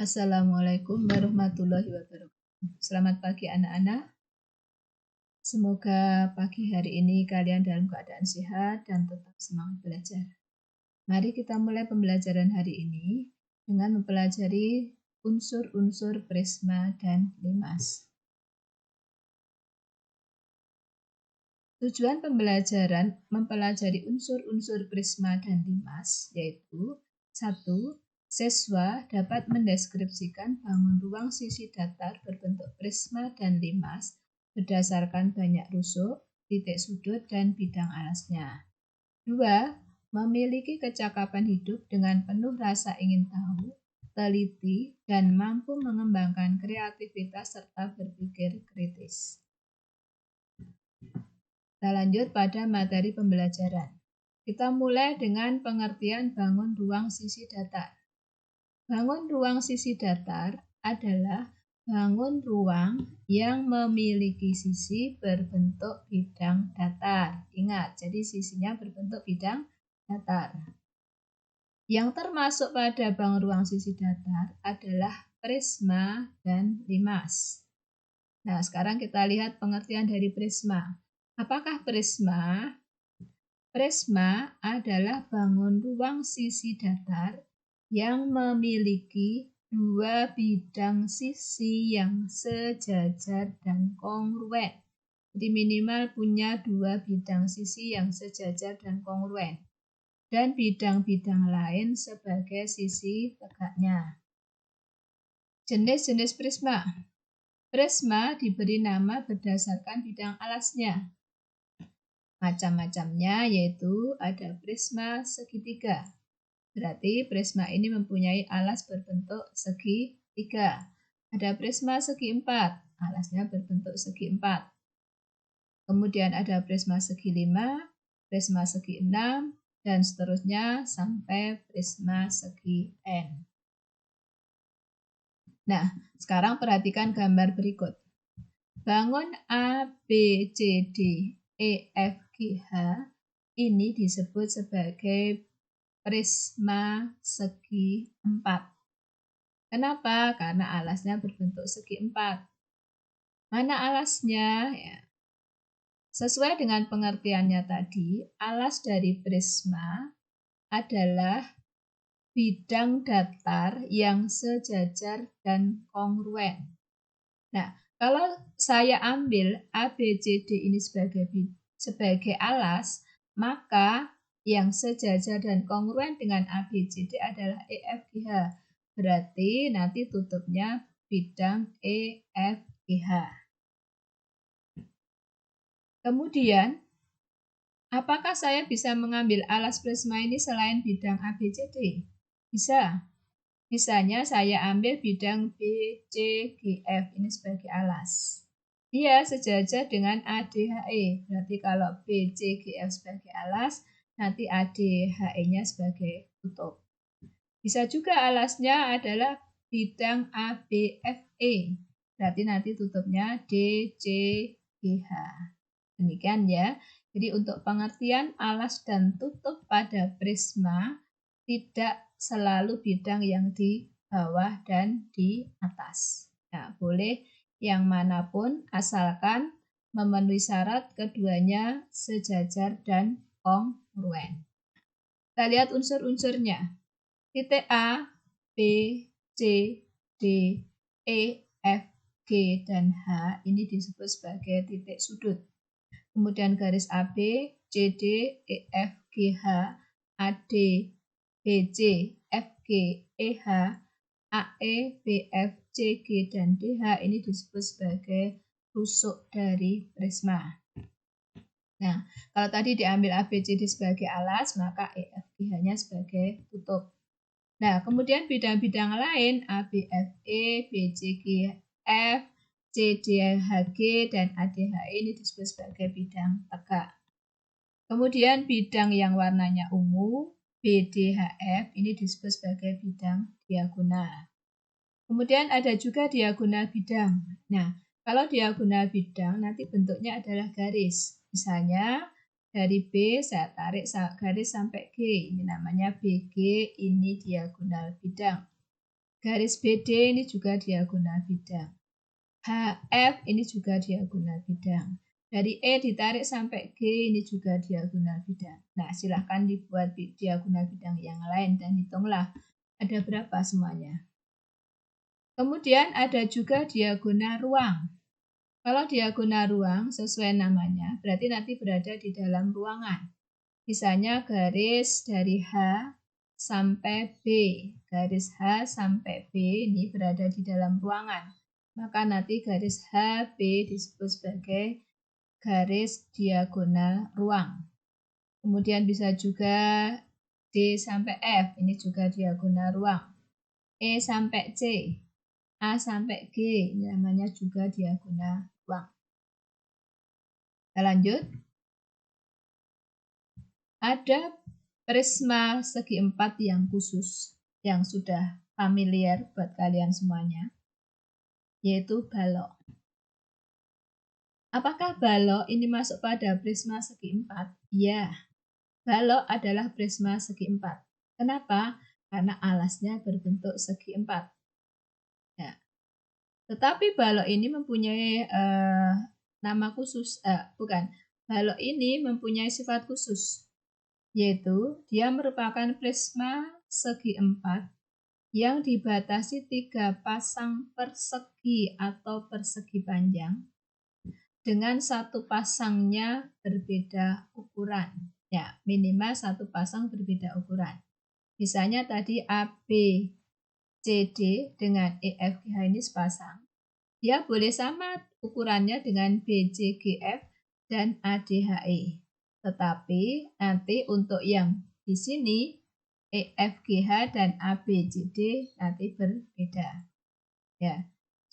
Assalamualaikum warahmatullahi wabarakatuh. Selamat pagi anak-anak. Semoga pagi hari ini kalian dalam keadaan sehat dan tetap semangat belajar. Mari kita mulai pembelajaran hari ini dengan mempelajari unsur-unsur prisma dan limas. Tujuan pembelajaran mempelajari unsur-unsur prisma dan limas yaitu 1. Siswa dapat mendeskripsikan bangun ruang sisi datar berbentuk prisma dan limas berdasarkan banyak rusuk, titik sudut, dan bidang alasnya. 2. Memiliki kecakapan hidup dengan penuh rasa ingin tahu, teliti, dan mampu mengembangkan kreativitas serta berpikir kritis. Kita lanjut pada materi pembelajaran. Kita mulai dengan pengertian bangun ruang sisi datar. Bangun ruang sisi datar adalah bangun ruang yang memiliki sisi berbentuk bidang datar. Ingat, jadi sisinya berbentuk bidang datar. Yang termasuk pada bangun ruang sisi datar adalah prisma dan limas. Nah, sekarang kita lihat pengertian dari prisma. Apakah prisma? Prisma adalah bangun ruang sisi datar yang memiliki dua bidang sisi yang sejajar dan kongruen. Jadi minimal punya dua bidang sisi yang sejajar dan kongruen. Dan bidang-bidang lain sebagai sisi tegaknya. Jenis-jenis prisma. Prisma diberi nama berdasarkan bidang alasnya. Macam-macamnya yaitu ada prisma segitiga. Berarti prisma ini mempunyai alas berbentuk segitiga. Ada prisma segi empat, alasnya berbentuk segi empat. Kemudian ada prisma segi lima, prisma segi enam, dan seterusnya sampai prisma segi N. Nah, sekarang perhatikan gambar berikut. Bangun A, B, C, D, E, F, G, H ini disebut sebagai prisma segi empat. Kenapa? Karena alasnya berbentuk segi empat. Mana alasnya? Ya. Sesuai dengan pengertiannya tadi, alas dari prisma adalah bidang datar yang sejajar dan kongruen. Nah, kalau saya ambil A, B, C, D ini sebagai alas, maka yang sejajar dan kongruen dengan A, B, C, D adalah E, F, G, H. Berarti nanti tutupnya bidang E, F, G, H. Kemudian, apakah saya bisa mengambil alas prisma ini selain bidang A, B, C, D? Bisa. Misalnya saya ambil bidang B, C, G, F ini sebagai alas. Dia sejajar dengan A, D, H, E. Berarti kalau B, C, G, F sebagai alas, nanti A, D, H, E-nya sebagai tutup. Bisa juga alasnya adalah bidang A, B, F, E. Berarti nanti tutupnya D, C, G, H. Demikian ya. Jadi untuk pengertian alas dan tutup pada prisma tidak selalu bidang yang di bawah dan di atas. Nah, boleh yang manapun asalkan memenuhi syarat keduanya sejajar dan kongruen. Kita lihat unsur-unsurnya. Titik A, B, C, D, E, F, G, dan H ini disebut sebagai titik sudut. Kemudian garis AB, CD, EF, GH, AD, BC, FG, EH, AE, BF, CG, dan DH ini disebut sebagai rusuk dari prisma. Nah, kalau tadi diambil ABCD sebagai alas, maka EFGH-nya sebagai tutup. Nah, kemudian bidang-bidang lain ABFE, BCGF, CDHG, dan ADHE ini disebut sebagai bidang tegak. Kemudian bidang yang warnanya ungu, BDHF, ini disebut sebagai bidang diagonal. Kemudian ada juga diagonal bidang. Nah, kalau diagonal bidang nanti bentuknya adalah garis. Misalnya dari B saya tarik garis sampai G. Ini namanya BG, ini diagonal bidang. Garis BD ini juga diagonal bidang. HF ini juga diagonal bidang. Dari E ditarik sampai G ini juga diagonal bidang. Nah, silahkan dibuat diagonal bidang yang lain dan hitunglah ada berapa semuanya. Kemudian ada juga diagonal ruang. Kalau diagonal ruang sesuai namanya, berarti nanti berada di dalam ruangan. Misalnya garis dari H sampai B. Garis H sampai B ini berada di dalam ruangan. Maka nanti garis HB disebut sebagai garis diagonal ruang. Kemudian bisa juga D sampai F, ini juga diagonal ruang. E sampai C, A sampai G, ini namanya juga diagonal ruang. Kita lanjut. Ada prisma segi empat yang khusus, yang sudah familiar buat kalian semuanya, yaitu balok. Apakah balok ini masuk pada prisma segi empat? Ya, balok adalah prisma segi empat. Kenapa? Karena alasnya berbentuk segi empat. Ya. Tetapi balok ini mempunyai nama khusus, balok ini mempunyai sifat khusus, yaitu dia merupakan prisma segi empat yang dibatasi 3 pasang persegi atau persegi panjang dengan satu pasangnya berbeda ukuran. Ya, minimal satu pasang berbeda ukuran. Misalnya tadi AB, CD dengan EFGH ini sepasang. Dia boleh sama ukurannya dengan BCGF dan ADHE. Tetapi nanti untuk yang di sini EFGH dan ABCD nanti berbeda. Ya.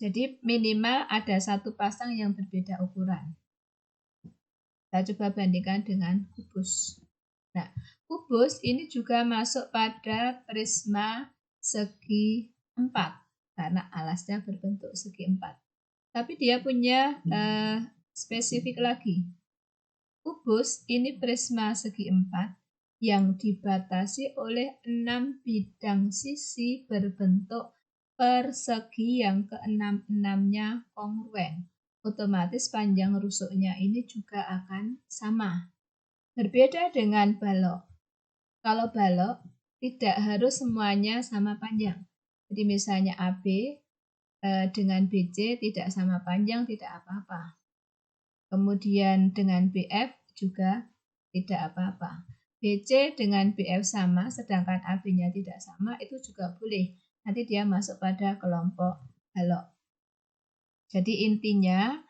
Jadi minimal ada satu pasang yang berbeda ukuran. Kita coba bandingkan dengan kubus. Nah, kubus ini juga masuk pada prisma segi 4 karena alasnya berbentuk segi 4. Tapi dia punya spesifik lagi. Kubus ini prisma segi 4 yang dibatasi oleh 6 bidang sisi berbentuk persegi yang keenam-enamnya kongruen. Otomatis panjang rusuknya ini juga akan sama. Berbeda dengan balok. Kalau balok tidak harus semuanya sama panjang. Jadi misalnya AB dengan BC tidak sama panjang, tidak apa-apa. Kemudian dengan BF juga tidak apa-apa. BC dengan BF sama, sedangkan AB-nya tidak sama, itu juga boleh. Nanti dia masuk pada kelompok balok. Jadi intinya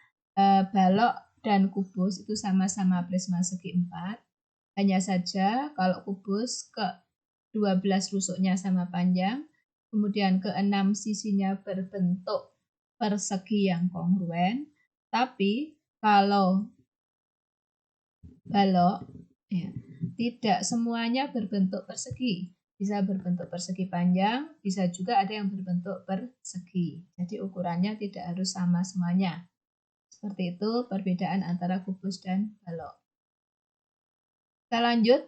balok dan kubus itu sama-sama prisma segi 4. Hanya saja kalau kubus ke-12 rusuknya sama panjang, kemudian ke-6 sisinya berbentuk persegi yang kongruen. Tapi kalau balok ya, tidak semuanya berbentuk persegi. Bisa berbentuk persegi panjang, bisa juga ada yang berbentuk persegi. Jadi ukurannya tidak harus sama semuanya. Seperti itu perbedaan antara kubus dan balok. Kita lanjut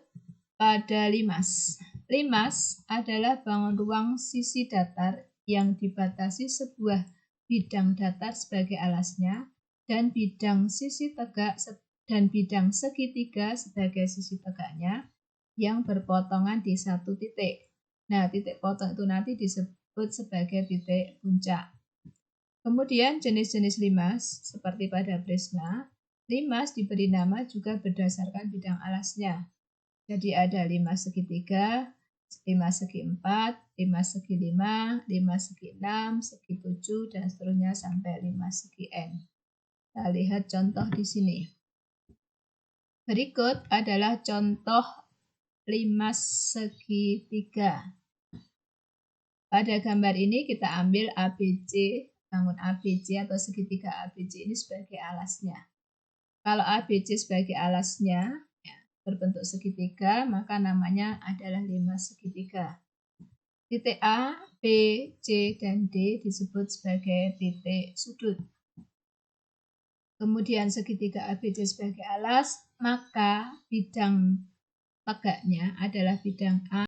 pada limas. Limas adalah bangun ruang sisi datar yang dibatasi sebuah bidang datar sebagai alasnya dan bidang sisi tegak dan bidang segitiga sebagai sisi tegaknya yang berpotongan di satu titik. Nah, titik potong itu nanti disebut sebagai titik puncak. Kemudian jenis-jenis limas seperti pada prisma, limas diberi nama juga berdasarkan bidang alasnya. Jadi ada limas segitiga, limas segi 4, limas segi 5, limas segi 6, segi 7, dan seterusnya sampai limas segi N. Kita lihat contoh di sini. Berikut adalah contoh limas segitiga. Pada gambar ini kita ambil ABC, bangun ABC atau segitiga ABC ini sebagai alasnya. Kalau ABC sebagai alasnya ya, berbentuk segitiga, maka namanya adalah limas segitiga. Titik A, B, C, dan D disebut sebagai titik sudut. Kemudian segitiga ABC sebagai alas, maka bidang tegaknya adalah bidang A,